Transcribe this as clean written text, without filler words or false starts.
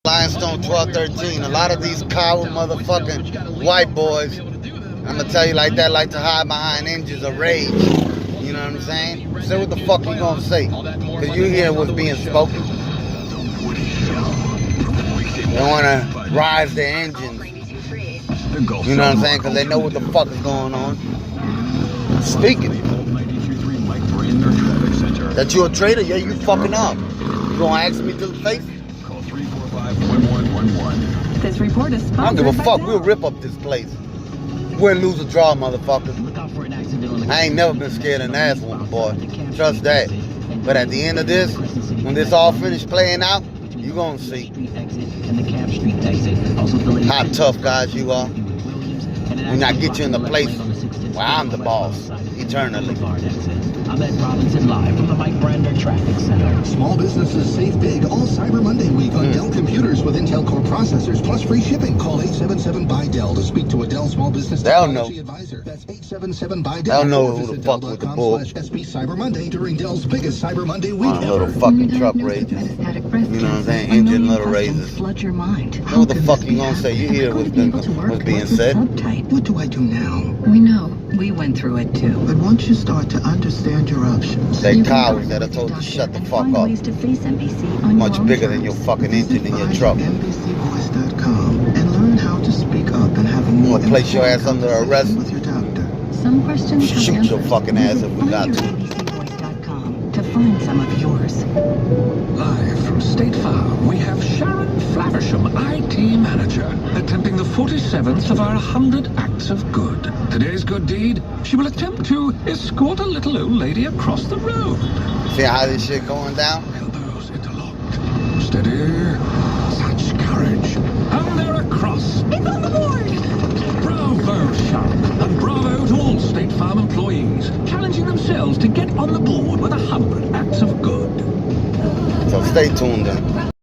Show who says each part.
Speaker 1: Limestone 1213. A lot of these coward motherfucking white boys, I'm gonna tell you like that, like to hide behind engines of rage. You know what I'm saying? Say what the fuck you gonna say. Cause you hear what's being spoken. They wanna rise their engines. You know what I'm saying? Cause they know what the fuck is going on. Speaking that you a traitor? Yeah, you fucking up. You gonna ask me to the face?
Speaker 2: Call 345-1111.
Speaker 3: This report is sponsored.
Speaker 1: I don't give a fuck. We'll rip up this place. Win, lose, or draw, motherfucker. I ain't never been scared of an ass whooping, boy. Trust that. But at the end of this, when this all finished playing out, you gonna see how tough guys you are. When I get you in the place where I'm the boss, eternally.
Speaker 4: Ahmed Robinson live from the Mike Brander Traffic Center.
Speaker 5: Small businesses save big all Cyber Monday week on Dell computers with Intel Core processors plus free shipping. Call 877-BUY-DELL to speak to a Dell small business technology advisor. That's 877-BUY-DELL.
Speaker 1: They'll know who the fuck with the bull.
Speaker 5: /SB Cyber Monday during Dell's biggest Cyber Monday week ever.
Speaker 1: Little fucking truck rages. You know what I'm saying? Engine little raises.
Speaker 3: Flood your mind.
Speaker 1: Know what the fuck you gonna say? You hear what's being said.
Speaker 5: What do I do now?
Speaker 3: We know. We went through it too.
Speaker 5: But once you start to understand your options,
Speaker 1: They cowards that are told to shut the fuck up. Much bigger than your fucking engine in your truck.
Speaker 5: NBCvoice.com and learn how to speak up and have a more
Speaker 1: Wanna place your ass under arrest?
Speaker 5: with your doctor.
Speaker 3: Some questions
Speaker 1: Shoot your fucking ass if we got to.
Speaker 3: NBCvoice.com to find some of yours.
Speaker 2: Live from State Farm, we have Sharon Flaversham, IT Manager, attempting the 47th of our 100 acts of good. Today's good deed, she will attempt to escort a little old lady across the road.
Speaker 1: See how this shit going down?
Speaker 2: Elbows interlocked. Steady. Such courage. And they're across.
Speaker 3: It's on the board!
Speaker 2: Bravo, Sharon. And bravo to all State Farm employees, challenging themselves to get on the board with 100 acts of good.
Speaker 1: So stay tuned in.